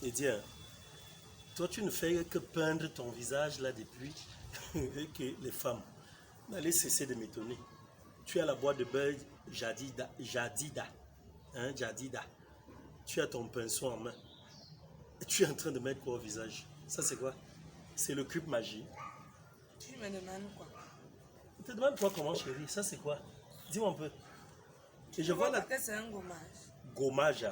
Et dire, toi tu ne fais que peindre ton visage là depuis que les femmes. Allez cesser de m'étonner. Tu as la boîte de beurre Jadida. Hein, Jadida. Tu as ton pinceau en main. Et tu es en train de mettre quoi au visage? Ça c'est quoi? C'est le cube magie. Tu me demandes quoi? Je te demande quoi comment chérie? Ça c'est quoi? Dis-moi un peu. Et je vois vois la que c'est un gommage. gommage.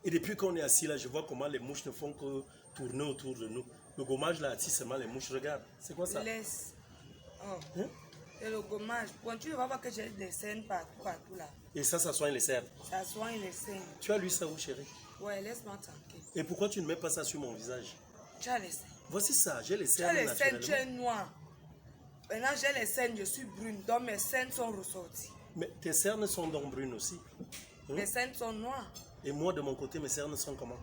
Et depuis qu'on est assis là, je vois comment les mouches ne font que tourner autour de nous. Le gommage là attire seulement les mouches. Regarde, c'est quoi ça? Laisse. Oh. Hein? C'est le gommage. Quand tu vas voir que j'ai des scènes partout là. Et ça soigne les cernes. Ça soigne les scènes. Tu as lu ça où chérie? Ouais, laisse-moi tranquille. Et pourquoi tu ne mets pas ça sur mon visage? Tu as les scènes. Voici ça, j'ai les Tu as cernes les scènes, tu es naturellement. noir. Maintenant j'ai les scènes, je suis brune. Donc mes scènes sont ressorties. Mais tes cernes sont donc brunes aussi. Mes scènes sont noires. Et moi de mon côté, mes cernes sont comment?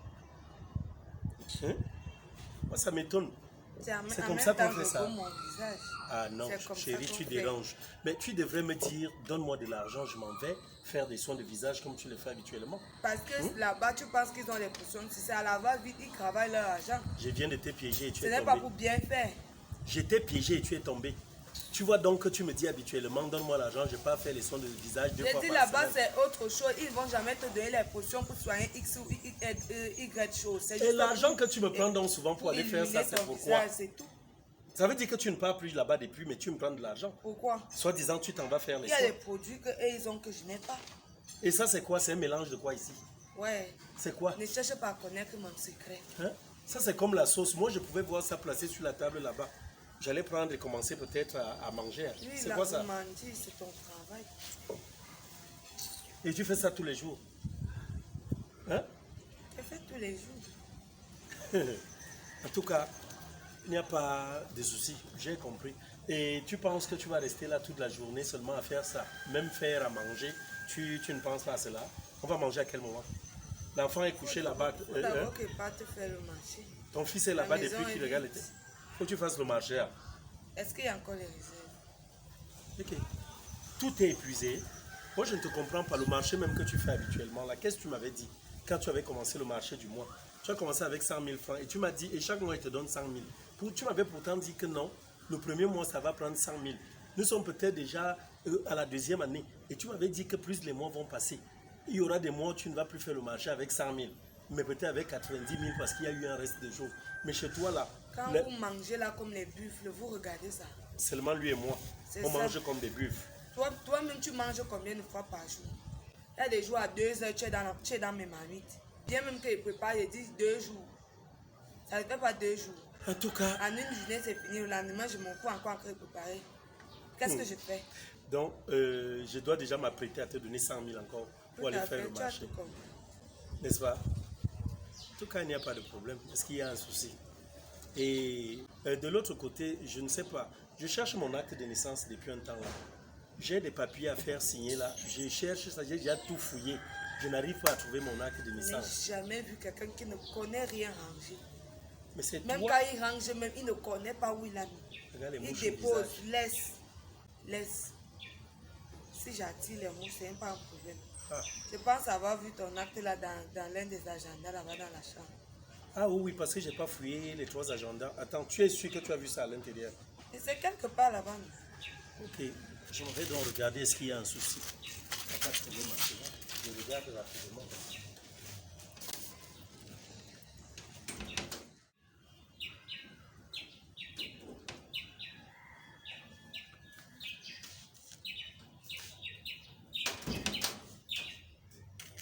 Hein? Moi ça m'étonne. C'est comme ça qu'on fait ça. Mon visage. Ah non, chérie, tu déranges. Mais tu devrais me dire, donne-moi de l'argent, je m'en vais faire des soins de visage comme tu le fais habituellement. Parce que là-bas, tu penses qu'ils ont des potions. Si c'est à la va-vite, ils travaillent leur argent. Je viens de te piéger et tu Ce es n'est tombé. pas pour bien faire. J'étais piégé et tu es tombé. Tu vois donc que tu me dis habituellement, donne-moi l'argent, je ne vais pas faire les soins de visage 2 fois par Je dis semaine. là-bas, c'est autre chose. Ils ne vont jamais te donner les potions pour soigner X ou Y chose. Et l'argent que tu me prends donc souvent pour aller faire ça, c'est pourquoi? C'est tout. Ça veut dire que tu ne pars plus là-bas depuis, mais tu me prends de l'argent. Pourquoi? Soit disant, tu t'en vas faire les Il y a soins. des produits qu'ils ont que je n'ai pas. Et ça, c'est quoi? C'est un mélange de quoi ici? Ouais. C'est quoi? Ne cherche pas à connaître mon secret. Hein? Ça, c'est comme la sauce. Moi, je pouvais voir ça placé sur la table là-bas. J'allais prendre et commencer peut-être à manger. C'est quoi ça? C'est ton travail. Et tu fais ça tous les jours? Hein? Je fais tous les jours. En tout cas, il n'y a pas de souci, j'ai compris. Et tu penses que tu vas rester là toute la journée seulement à faire ça, même faire à manger, tu ne penses pas à cela? On va manger à quel moment? L'enfant est couché là-bas. Il faut d'abord que parte faire le marché. Ton fils est là-bas La maison depuis qu'il est regarde vide. l'été. Il faut que tu fasses le marché. Hein. Est-ce qu'il y a encore les réserves? Ok. Tout est épuisé. Moi, je ne te comprends pas. Le marché même que tu fais habituellement, là, qu'est-ce que tu m'avais dit quand tu avais commencé le marché du mois? Tu as commencé avec 100 000 francs et tu m'as dit, et chaque mois, il te donne 100 000. Tu m'avais pourtant dit que non, le premier mois, ça va prendre 100 000. Nous sommes peut-être déjà à la deuxième année. Et tu m'avais dit que plus les mois vont passer, il y aura des mois où tu ne vas plus faire le marché avec 100 000, mais peut-être avec 90 000 parce qu'il y a eu un reste de jours. Mais chez toi, là, quand vous mangez là comme les buffles, vous regardez ça. Seulement lui et moi, on mange comme des buffles. Toi-même, tu manges combien de fois par jour? Il y a des jours à 2 heures, tu es dans mes marmites. Bien même qu'ils préparent, ils disent 2 jours. Ça ne fait pas 2 jours. En tout cas. En une journée, c'est fini. Le lendemain, je m'en fous encore préparer. Qu'est-ce que je fais? Donc, je dois déjà m'apprêter à te donner 100 000 encore pour aller faire le marché. N'est-ce pas? En tout cas, il n'y a pas de problème. Est-ce qu'il y a un souci? Et de l'autre côté, je ne sais pas. Je cherche mon acte de naissance depuis un temps là. J'ai des papiers à faire signer là. Je cherche ça, j'ai déjà tout fouillé. Je n'arrive pas à trouver mon acte de naissance. Je n'ai jamais vu quelqu'un qui ne connaît rien ranger. Mais c'est même toi. Quand il range, même il ne connaît pas où il a mis. Regarde les mouches Il dépose, laisse. Si j'attire les mouches, ce n'est pas un problème. Ah. Je pense avoir vu ton acte là dans l'un des agendas là-bas dans la chambre. Ah oui, parce que je n'ai pas fouillé les 3 agendas. Attends, tu es sûr que tu as vu ça à l'intérieur? Et c'est quelque part là-bas. Ok, j'aimerais donc regarder est-ce qu'il y a un souci. Il n'y a pas de problème à cela. Je regarde rapidement.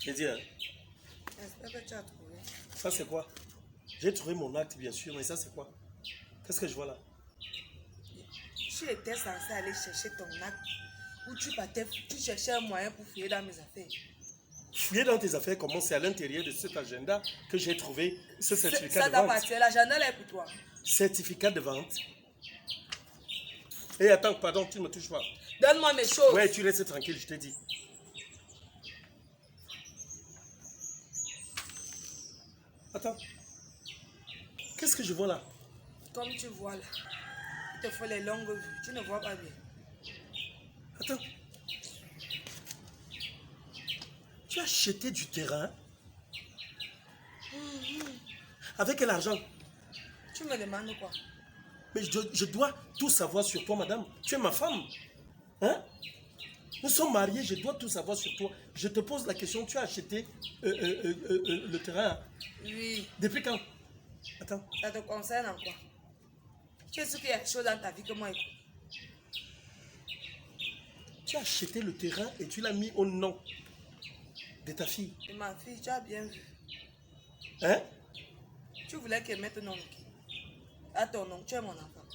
Je dis, j'espère que tu as trouvé. Ça c'est quoi? J'ai trouvé mon acte bien sûr, mais ça c'est quoi? Qu'est-ce que je vois là? Tu étais censé aller chercher ton acte ou tu cherchais un moyen pour fouiller dans mes affaires. Fouiller dans tes affaires, comment? C'est à l'intérieur de cet agenda que j'ai trouvé ce certificat de vente. Ça t'appartient, l'agenda là est pour toi. Certificat de vente. Et attends, pardon, tu ne me touches pas. Donne-moi mes choses. Ouais, tu restes tranquille, je te dis. Attends. Qu'est-ce que je vois là? Comme tu vois là. Il te faut les longues vues. Tu ne vois pas bien. Attends. Tu as acheté du terrain? Avec quel argent? Tu me demandes quoi? Mais je dois tout savoir sur toi, madame. Tu es ma femme. Hein? Nous sommes mariés, je dois tout savoir sur toi. Je te pose la question, tu as acheté le terrain? Oui. Depuis quand? Attends. Ça te concerne en quoi? Tu es sûr qu'il y a des choses dans ta vie que moi écoute? Tu as acheté le terrain et tu l'as mis au nom de ta fille. Et ma fille, tu as bien vu. Hein? Tu voulais qu'elle mette non qui? À ton nom, tu es mon enfant.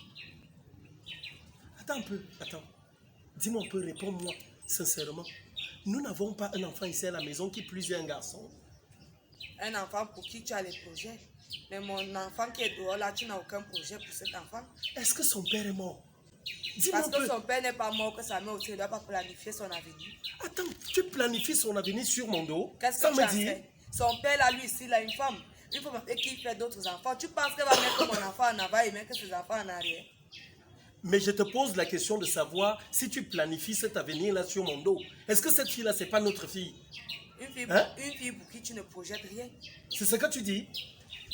Attends un peu, attends. Dis-moi un peu, réponds-moi sincèrement. Nous n'avons pas un enfant ici à la maison qui plus est un garçon. Un enfant pour qui tu as les projets. Mais mon enfant qui est dehors là, tu n'as aucun projet pour cet enfant. Est-ce que son père est mort? Dis-moi Parce un peu. que son père n'est pas mort, que sa mère aussi ne doit pas planifier son avenir. Attends, tu planifies son avenir sur mon dos? Qu'est-ce Ça que tu me as dit? fait? Son père là, lui ici, il a une femme. Une femme avec qui il fait d'autres enfants. Tu penses qu'elle va mettre mon enfant en avant et mettre ses enfants en arrière? Mais je te pose la question de savoir si tu planifies cet avenir-là sur mon dos. Est-ce que cette fille-là, c'est pas notre fille? Une fille pour qui tu ne projettes rien. C'est ce que tu dis?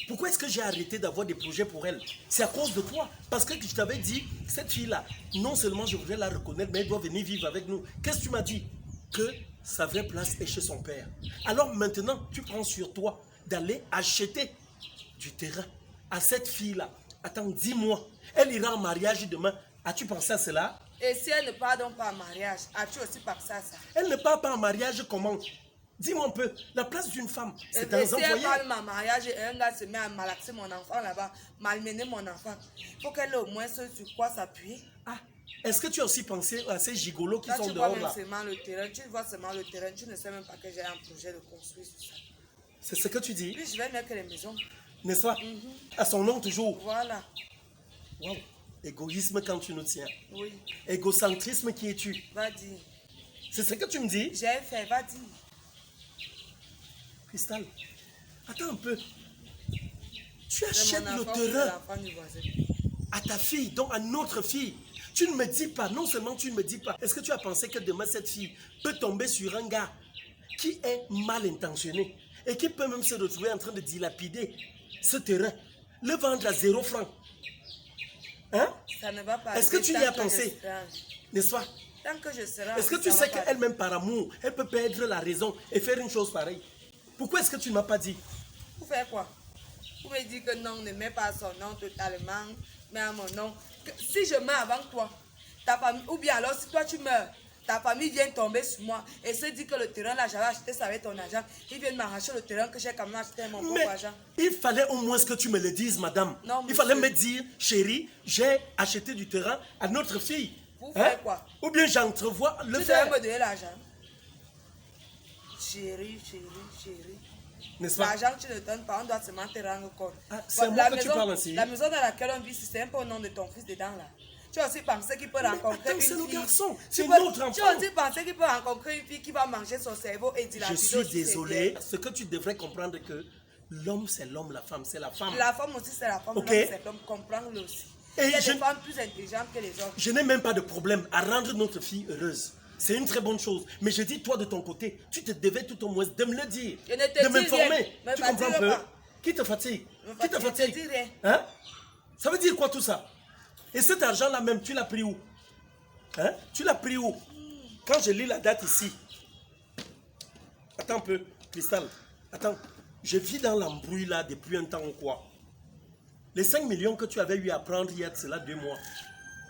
Pourquoi est-ce que j'ai arrêté d'avoir des projets pour elle? C'est à cause de toi. Parce que je t'avais dit, cette fille-là, non seulement je voudrais la reconnaître, mais elle doit venir vivre avec nous. Qu'est-ce que tu m'as dit? Que sa vraie place est chez son père. Alors maintenant, tu prends sur toi d'aller acheter du terrain à cette fille-là. Attends, dis-moi, elle ira en mariage demain. As-tu pensé à cela? Et si elle ne part donc pas en mariage, as-tu aussi pensé à ça? Elle ne part pas en mariage comment? Dis-moi un peu, la place d'une femme, c'est dans Et un si elle foyer. parle en mariage et un gars se met à malaxer mon enfant là-bas, malmener mon enfant, il faut qu'elle ait au moins ce sur quoi s'appuyer. Ah, est-ce que tu as aussi pensé à ces gigolos qui Là, sont tu vois dehors même là? seulement le terrain, tu vois seulement le terrain, tu ne sais même pas que j'ai un projet de construire sur ça. C'est ce que tu dis, Puis je vais mettre les maisons. n'est-ce pas? À son nom toujours. Voilà. Wow. Égoïsme quand tu nous tiens. Oui. Égocentrisme qui es-tu? Va dire. C'est ce que tu me dis? J'ai fait, va dire. Cristal, attends un peu. Tu C'est achètes mon le enfant, c'est terrain l'enfant du voisin. à ta fille, donc à notre fille. Tu ne me dis pas, non seulement tu ne me dis pas, est-ce que tu as pensé que demain cette fille peut tomber sur un gars qui est mal intentionné et qui peut même se retrouver en train de dilapider ce terrain, le vendre à 0 franc? Hein? Ça ne va pas. Est-ce que tu y tant as pensé? je serai- N'est-ce pas? Tant que je serai. Est-ce que tu ça sais va pas. qu'elle-même par amour, elle peut perdre la raison et faire une chose pareille? Pourquoi est-ce que tu ne m'as pas dit? Vous faites quoi? Vous me dites que non, ne mets pas son nom totalement, mais à mon nom. Si je meurs avant toi, ta famille, ou bien alors si toi tu meurs, ta famille vient tomber sur moi et se dit que le terrain là, j'avais acheté ça avec ton argent. Ils viennent m'arracher le terrain que j'ai quand même acheté avec mon Mais propre argent. il fallait au moins que tu me le dises, madame. Non, il fallait monsieur. me dire, chérie, j'ai acheté du terrain à notre fille. Vous faites quoi? Ou bien j'entrevois le Tu faire. devais me donner l'argent. Chérie, chérie, chérie. N'est-ce pas? L'argent que tu ne donnes pas, on doit seulement te rendre compte. Ah, c'est à moi que tu parles ainsi. La maison dans laquelle on vit, c'est un peu au nom de ton fils dedans là. Tu as aussi pensé qu'il peut rencontrer attends, une c'est fille. le garçon, Tu c'est peux- notre enfant. Tu as aussi pensé qu'il peut rencontrer une fille qui va manger son cerveau et Je dilapider suis aussi ses désolé. biens. Ce que tu devrais comprendre que l'homme c'est l'homme, la femme c'est la femme. La femme aussi, c'est la femme. Ok. L'homme, c'est l'homme. Comprends-le aussi. Et Il y a je- des femmes plus intelligentes que les hommes. Je n'ai même pas de problème à rendre notre fille heureuse. C'est une très bonne chose. Mais je dis, toi de ton côté, tu te devais tout au moins de me le dire. Je ne te de dis m'informer. rien. Me Tu comprends un fatigue peu? pas. Qui te fatigue? Me Qui te fatigue, fatigue? je te dis rien. Hein? Ça veut dire quoi tout ça? Et cet argent-là même, tu l'as pris où? Hein? Tu l'as pris où? Quand je lis la date ici. Attends un peu, Cristal. Attends. Je vis dans l'embrouille là depuis un temps ou quoi? Les 5 millions que tu avais eu à prendre il y a de cela 2 mois,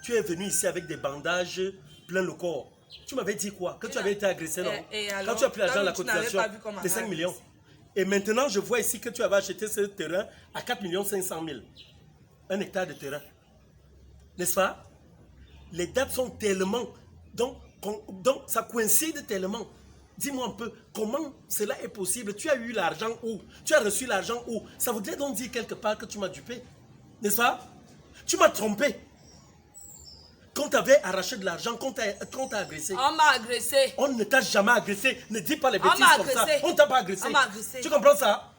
tu es venu ici avec des bandages plein le corps. Tu m'avais dit quoi? Que tu avais été agressé, non? Et Quand alors, tu as pris l'argent de la quand tu n'avais cotisation, pas vu comment les on 5 a millions. agressé. Et maintenant, je vois ici que tu avais acheté ce terrain à 4 500 000. Un hectare de terrain. N'est-ce pas? Les dates sont tellement... Donc, ça coïncide tellement. Dis-moi un peu, comment cela est possible? Tu as eu l'argent où? Tu as reçu l'argent où? Ça voudrait donc dire quelque part que tu m'as dupé. N'est-ce pas? Tu m'as trompé. Quand tu avais arraché de l'argent, quand t'as agressé. On m'a agressé. On ne t'a jamais agressé. Ne dis pas les On bêtises m'a comme ça. agressé. On ne t'a pas agressé. On m'a agressé. Tu comprends ça?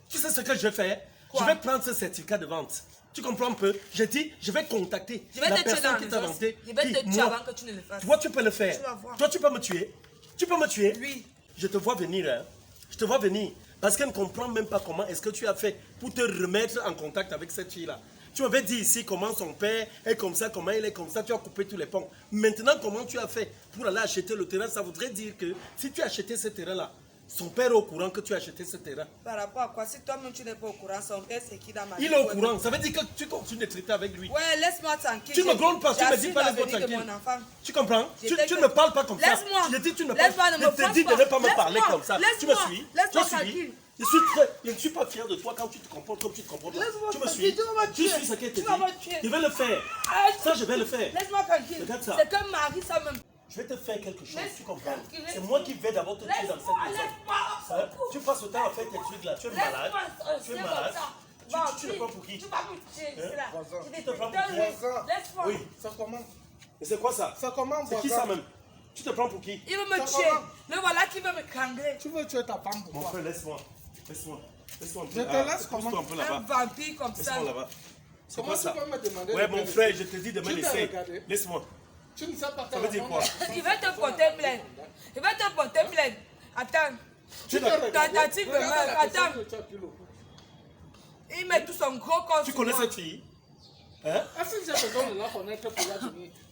Tu sais ce que je vais faire? Quoi? Je vais prendre ce certificat de vente. Tu comprends un peu? Je dis, je vais contacter Je vais la te tuer personne dans qui les t'a os. vanté. Je vais Qui? te tuer Moi. avant que tu ne le fasses. Toi, tu peux le faire. Tu vas voir. Toi, tu peux me tuer. Tu peux me tuer. Oui. Je te vois venir. Hein. Je te vois venir. Parce qu'elle ne comprend même pas comment est-ce que tu as fait pour te remettre en contact avec cette fille-là. Tu m'avais dit ici comment son père est comme ça, comment il est comme ça, tu as coupé tous les ponts. Maintenant, comment tu as fait pour aller acheter le terrain? Ça voudrait dire que si tu as acheté ce terrain-là, son père est au courant que tu as acheté ce terrain. Par rapport à quoi? Si toi-même tu n'es pas au courant, son père c'est qui dans ma vie? Il est au courant, ça veut dire que tu continues de traiter avec lui. Ouais, laisse-moi tranquille. Tu ne me grondes pas, tu me dis pas laisse-moi de tranquille. mon enfant. Tu comprends? Tu J'étais ne que- me parles pas comme ça. Laisse-moi. Je dis tu ne me Laisse-moi, parles ne pas. me Je te force dis de pas. ne pas me parler Laisse-moi. comme ça. Tu me Laisse-moi. suis? Laisse-moi Tu me suis? tranquille. Je ne suis pas fier de toi quand tu te comportes comme tu te comportes. Là. Laisse-moi Tu me tranquille, suis? tu vas me Tu tuer. suis ce qu'elle te Tu vas me dit. tuer. Je vais le faire. Arrête. Ça, je vais le faire. Laisse-moi tranquille. Regarde ça. C'est comme Marie, ça même. Je vais te faire quelque chose, tu comprends? tranquille, C'est laisse-moi. moi qui vais d'abord te tuer dans cette maison. Laisse-moi. Hein? Tu passes le temps à faire tes trucs là. Tu es malade. Tu es malade. Tu te prends pour qui? Tu vas me tuer. C'est là. Tu te prends pour qui? Laisse-moi. Oui. Ça comment? Mais c'est quoi ça? Ça comment, C'est qui voisin? ça même? Tu te prends pour qui? Il veut me Ça tuer. comment? Le voilà qui veut me crangler. Tu veux tuer ta femme Mon pourquoi? frère, laisse-moi. Laisse-moi. Laisse-moi un peu. Je te laisse pousse-toi comment? un peu Un là-bas. vampire comme ça. Laisse-moi là-bas. C'est Comment quoi tu ça? peux me demander Ouais, de mon me frère, laisser? je te dis de me Tu t'es laisser. regardé? Laisse-moi. Tu ne sais pas Ça veut dire quoi? Il va te porter plainte. Il va te porter plainte. Attends. Tu Tu t'es l'as- regardé? Tentative de Regarde meurtre. la personne Attends. que tu as pris le coup. Il met tout son gros corps Tu sur connais moi. cette fille? Hein? Est-ce que j'ai besoin de la connaître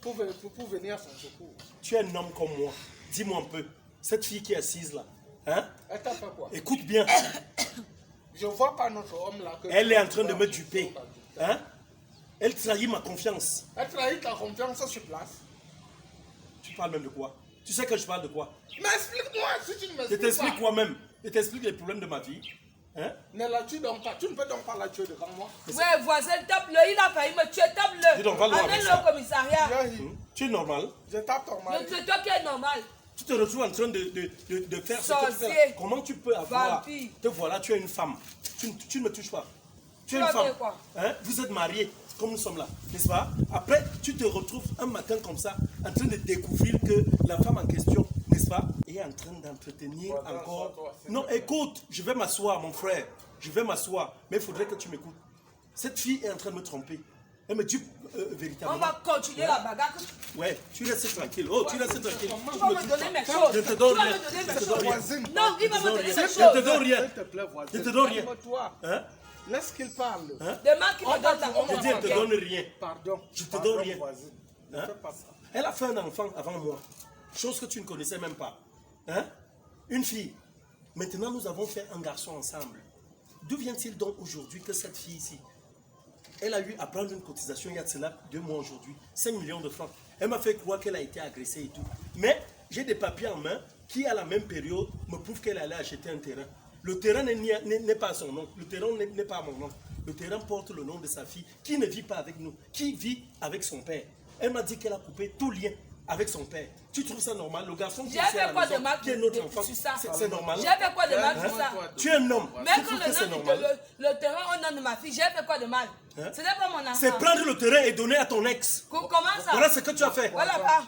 pour venir à son secours? Tu es un homme comme moi. Dis-moi un peu. Cette fille qui est assise là. Hein? Elle t'a fait quoi? Écoute bien. Je vois pas notre homme là. que Elle tu est vas en train de voir me sur duper. ta- Hein? Elle trahit ma confiance. Elle trahit ta confiance sur place. Tu parles même de quoi? Tu sais que je parle de quoi? Mais explique-moi si tu ne Je m'expliques t'explique pas. moi-même. Je t'explique les problèmes de ma vie. Hein? Ne la tue donc pas. Tu ne peux donc pas la tuer devant moi. Ouais, voisin, tape-le. Il a failli me tuer. Tape-le. Dis donc, va le voir avec Amène-le ça. au commissariat. Tu es normal. Je tape ton mari. C'est toi qui es normal. Tu te retrouves en train de faire ce que tu Sorcier. fais. Comment tu peux avoir... Vampire. Te voilà, tu es une femme. Tu ne me touches pas. Tu es Tu une vas femme. faire quoi? Hein? Vous êtes mariés, comme nous sommes là, n'est-ce pas? Après, tu te retrouves un matin comme ça, en train de découvrir que la femme en question, n'est-ce pas, est en train d'entretenir Voilà, encore... sois-toi, s'il Non, te plaît. écoute, je vais m'asseoir, mon frère. Je vais m'asseoir. Mais il faudrait que tu m'écoutes. Cette fille est en train de me tromper. Elle me dit On véritablement... va continuer la bagarre. Ouais, tu restes tranquille. Oh, tu restes tranquille. Tu vas me donner mes choses. Je te donne Tu vas rien. me donner Je mes te donne rien. choses. Non, il va me donner mes Je te choses. donne rien. S'il te plaît, voisin. Je te donne rien. Calme-toi. Hein? Laisse qu'il parle. Hein? Demain, qui me donne ta on Je va dis, elle te bien. donne rien. Pardon. Je te Pardon, donne rien. voisin. Ne Hein? fais pas ça. Elle a fait un enfant avant moi. Chose que tu ne connaissais même pas. Hein? Une fille. Maintenant, nous avons fait un garçon ensemble. D'où vient-il donc aujourd'hui que cette fille ici, elle a eu à prendre une cotisation il y a de cela 2 mois aujourd'hui, 5 millions de francs. Elle m'a fait croire qu'elle a été agressée et tout. Mais j'ai des papiers en main qui, à la même période, me prouvent qu'elle allait acheter un terrain. Le terrain n'est pas à son nom. Le terrain n'est pas à mon nom. Le terrain porte le nom de sa fille qui ne vit pas avec nous, qui vit avec son père. Elle m'a dit qu'elle a coupé tout lien avec son père. Tu trouves ça normal? Le garçon qui J'ai est ici fait à la quoi de maison, mal qui est notre de- enfant, sur ça? c'est normal? J'ai fait quoi de mal Hein? sur ça? Tu es un homme. Même Tu quand trouves que c'est le nom normal? le terrain au nom de ma fille, j'ai fait quoi de mal? Hein? Ce n'est pas mon enfant. C'est prendre le terrain et donner à ton ex. Comment ça? Voilà ce que tu as fait. Voilà pas.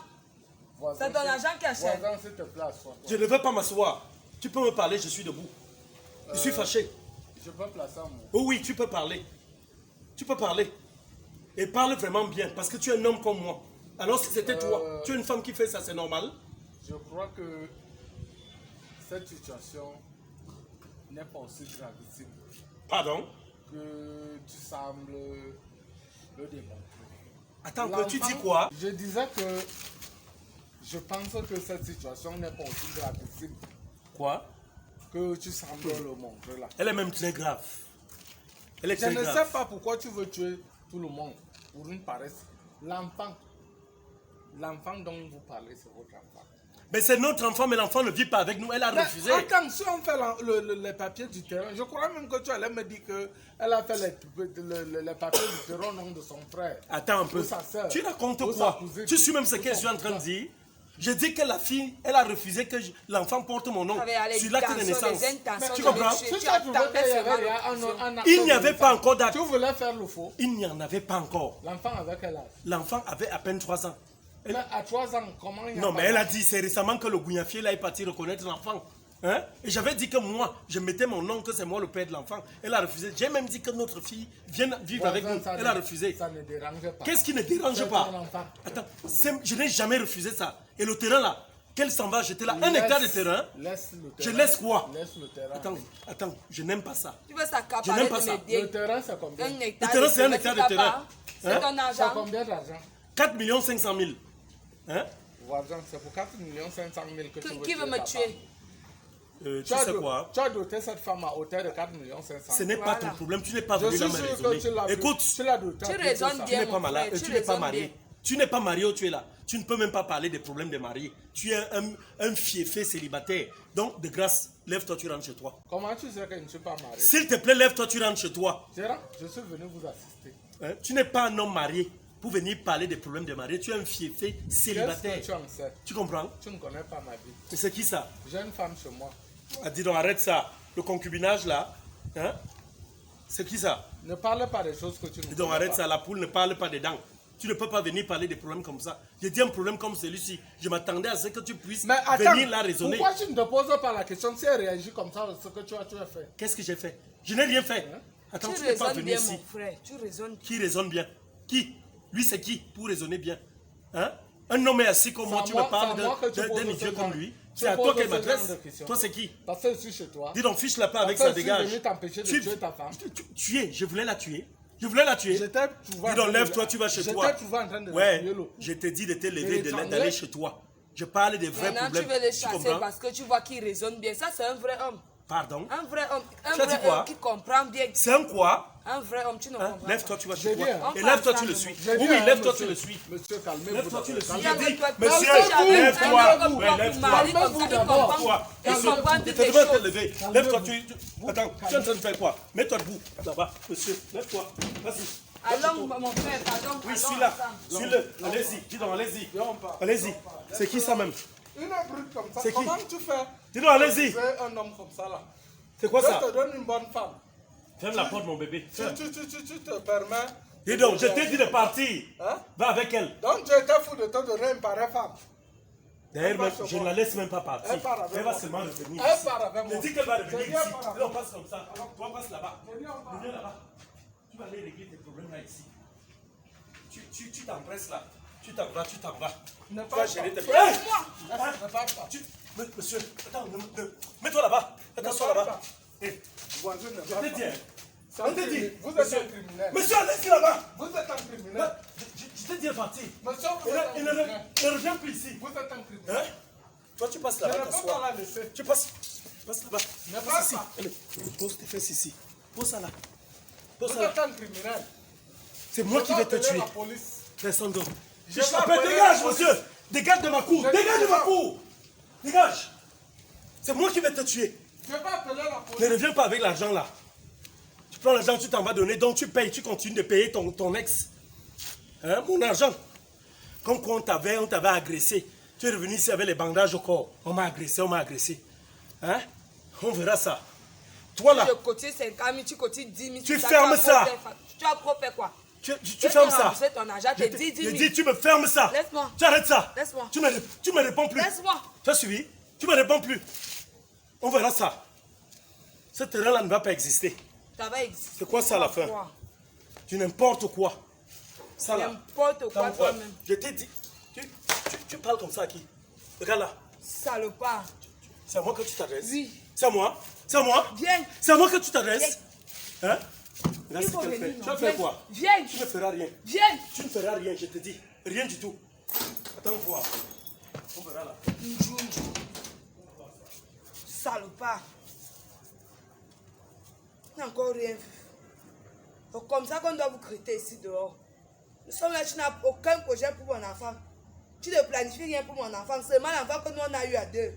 Voisin, C'est ton s'il- argent qui achète. Voisin, s'il te plaît, assois-toi. Je ne veux pas m'asseoir. Tu peux me parler, je suis debout. Je suis fâché. Je peux placer un mot. Oh oui, tu peux parler. Tu peux parler. Et parle vraiment bien, parce que tu es un homme comme moi. Alors si c'était toi, tu es une femme qui fait ça, c'est normal. Je crois que cette situation n'est pas aussi gravissime Pardon? que tu sembles le démontrer. Attends, que tu dis L'enfant- quoi? Je disais que je pense que cette situation n'est pas aussi gravissime Quoi? que tu sembles le montrer là. Elle est même très grave. Elle est Je très ne sais grave. pas pourquoi tu veux tuer tout le monde pour une paresse. L'enfant dont vous parlez, c'est votre enfant. Mais c'est notre enfant, mais l'enfant ne vit pas avec nous. Elle a Mais refusé. attends, si on fait les papiers du terrain, je crois même que tu allais me dire qu'elle a fait les papiers du terrain au nom de son frère. Attends un peu. Pour sa sœur. Tu racontes Pour quoi? sa cousine. Tu suis même ce Pour que je son suis en train de cousin. dire. Je dis que la fille, elle a refusé que l'enfant porte mon nom sur l'acte de naissance. Tu comprends? Si tu as trouvé qu'il y avait un acte Il n'y de avait pas naissance, encore d'acte. Tu voulais faire le faux. Il n'y en avait pas encore. L'enfant avait quel âge? L'enfant avait à peine 3 ans. Mais à 3 ans, comment il y a Non, pas mais elle a d'âge? dit, c'est récemment que le Gouyaffier là est parti reconnaître l'enfant. Hein? Et j'avais dit que moi, je mettais mon nom, que c'est moi le père de l'enfant. Elle a refusé. J'ai même dit que notre fille vienne vivre avec nous. Ça Elle ne- a refusé. Ça ne dérangeait pas. Qu'est-ce qui ne dérange C'est pas? ton enfant. Attends, je n'ai jamais refusé ça. Et le terrain là, Qu'elle s'en va acheter là 1 hectare de terrain. Laisse le terrain. Je laisse quoi? Laisse le terrain. Attends, je n'aime pas ça. Tu veux s'accaparer Je n'aime pas de ça. mes biens. Le terrain, c'est combien? Un hectare. Le terrain, c'est 1 hectare de terrain. C'est Hein? ton C'est argent. combien d'argent? 4 500 000. Hein? Voisin, c'est pour 4 500 000 que tu veux Qui veut tuer me ta tuer? femme. Tu sais quoi? Tu as doté cette femme à hauteur de 4 500 Ce 000. n'est pas Voilà. ton problème. Tu n'es pas Je venu suis là me sûr raisonner. que tu l'as Écoute, tu l'as doté. Tu à plus de raisonnes ça. tu bien. n'es pas mon malade. frère, Tu tu n'es pas raisonnes marié. bien. Tu n'es pas marié où tu es là. Tu ne peux même pas parler des problèmes des mariés. Tu es un fiefé célibataire. Donc, de grâce, lève-toi, tu rentres chez toi. Comment tu sais que je ne suis pas marié? S'il te plaît, lève-toi, tu rentres chez toi. Gérard, je suis venu vous assister. Hein? Tu n'es pas un homme marié pour venir parler des problèmes des mariés. Tu es un fiefé Qu'est-ce célibataire. que tu en sais? Tu comprends? Tu ne connais pas ma vie. Mais c'est qui ça? J'ai une femme chez moi. Ah, dis donc, arrête ça. Le concubinage là. Hein? C'est qui ça? Ne parle pas des choses que tu ne Dis donc, connais arrête pas. ça. La poule ne parle pas des dents. Tu ne peux pas venir parler des problèmes comme ça. J'ai dit un problème comme celui-ci. Je m'attendais à ce que tu puisses Mais attends, venir là raisonner. pourquoi tu ne te poses pas la question si elle réagit comme ça ce que tu as fait? Qu'est-ce que j'ai fait? Je n'ai rien fait. Attends, Tu tu n'es pas raisonnes venu bien, ici. mon frère. Tu raisonnes. Qui raisonne bien? Qui? Lui, c'est qui pour raisonner bien? Hein? Un homme est assis comme moi, C'est tu à me moi- parles c'est à moi que tu d'un poses idiot ce comme genre- lui. tu C'est à toi poses qu'elle ce genre m'adresse. de questions. Toi, c'est qui? Parce que je suis chez toi. Dis donc, fiche-la pas avec Parce ça, que je suis dégage. venu t'empêcher de tuer ta femme. Tuer, je voulais la tuer. Je voulais la tuer. J'étais trouvé en Dis donc, train de- lève-toi, tu vas chez toi. J'étais trouvé en train de Ouais, tuer l'eau. je t'ai dit de te Et lever, de t'enlever. d'aller chez toi. Je parle des vrais Maintenant, tu problèmes. veux les Tu chasser comprends? parce que tu vois qu'il raisonne bien. Ça, c'est un vrai homme. Pardon? Un vrai homme. Un Tu as dit vrai quoi? homme qui comprend bien. C'est un quoi? Un vrai homme, tu ne Hein? comprends Lève-toi, pas. tu vas J'ai chez dit, toi. hein. Et lève-toi, tu le J'ai suis. dit, Oui, hein, lève-toi, tu monsieur. le suis. Monsieur, calmez-vous. Lève-toi, tu le suis. Il y J'ai a dit, toi- monsieur, Calmez-vous. lève-toi. Calmez-vous. Ouais, lève-toi. Mari comme ça, il d'abord. comprend. Il Calmez-vous. comprend Je toutes te les demande de te choses. lever. Lève-toi, Attends, tu es en train de faire quoi? Mets-toi debout. Là-bas, monsieur, lève-toi. Vas-y. Allons, mon frère, pardon. Oui, allons suis-là. ensemble. Suis-le. Allez-y. Dis donc, allez-y. Viens, on part. Allez-y. C'est qui ça même? Une brute comme ça, C'est qui? comment tu fais? Dis donc, allez-y. C'est un homme comme ça là. C'est quoi Je ça? te donne une bonne femme. Ferme la porte, mon bébé. Tu te permets. Dis donc, je t'ai dit de partir. Hein? Va avec elle. Donc tu étais fou de te donner une pareille femme. D'ailleurs, Elle va même, chez je ne moi. la laisse même pas partir. Elle part avec Elle va moi. seulement revenir Elle ici. part avec moi. Je dis qu'elle va revenir C'est bien, ici. part avec Là, on passe comme ça. Toi, passe là-bas. C'est bien, on part. Viens là-bas. Tu vas aller régler tes problèmes là ici. Tu t'empresses là. Tu t'en vas. Ne Tu vas parle gérer pas. tes problèmes. Ne parle pas. Monsieur, attends, mets-toi là-bas. Attention parle là-bas. pas. Eh, Voisin, ne je parle te pas. dis, hein. C'est Je un te dis. criminel. Vous êtes Monsieur, un criminel. monsieur, laisse là-bas. Vous êtes un criminel. Je t'ai dit de partir. Monsieur, vous Il êtes un criminel. ne revient plus ici. Vous êtes un criminel. Hein? Toi, tu passes Je ne là-bas, peux t'assois. pas la laisser. Tu passes là-bas. Ne Passe passe ici. pas. Allez, pose tes fesses ici. Pose ça là. Vous Pose ça là. êtes un criminel. C'est moi qui vais te appeler tuer. la police. Personne d'autre. Je Je vais t'appelle, appeler dégage, la police. monsieur. Dégage de ma cour. Je Dégage de dis ma pas. cour. Dégage. C'est moi qui vais te tuer. Je vais appeler la police. Ne reviens pas avec l'argent là. Tu prends l'argent, tu t'en vas donner, donc tu payes, tu continues de payer ton ex. Hein, mon argent. Comme quand on t'avait agressé. Tu es revenu ici avec les bandages au corps. On m'a agressé. Hein? On verra ça. Toi là, Je cotise 50 000, tu cotises 10 000. Tu ça, fermes as ça. trop fait. Tu as trop fait quoi? tu Je fermes t'ai ça. remboursé ton argent, Je t'es te- 10 je 000. dis, tu me fermes ça. Laisse-moi. Tu arrêtes ça. Laisse-moi. Tu me réponds plus. Laisse-moi. Tu as suivi? Tu me réponds plus. On verra ça. Ce terrain-là ne va pas exister. Ça va exister. C'est quoi ça à la fin? Quoi? Tu n'importe quoi. Ça là. N'importe quoi Attends, toi-même. je t'ai dit. Tu parles comme ça à qui? Regarde là. Salopard. C'est à moi que tu t'adresses? Oui. C'est à moi? C'est à moi? Viens. C'est à moi que tu t'adresses? Hein? Là, Il c'est faut qu'elle venir, fait. non. Tu vas faire quoi? Viens. Tu ne feras rien. Viens. Tu ne feras rien, je te dis. Rien du tout. Attends voir. On verra là. Salopard. Tu n'as encore rien vu. C'est comme ça qu'on doit vous crêter ici dehors. Nous sommes là, tu n'as aucun projet pour mon enfant. Tu ne planifies rien pour mon enfant. Seulement l'enfant que nous on a eu à deux.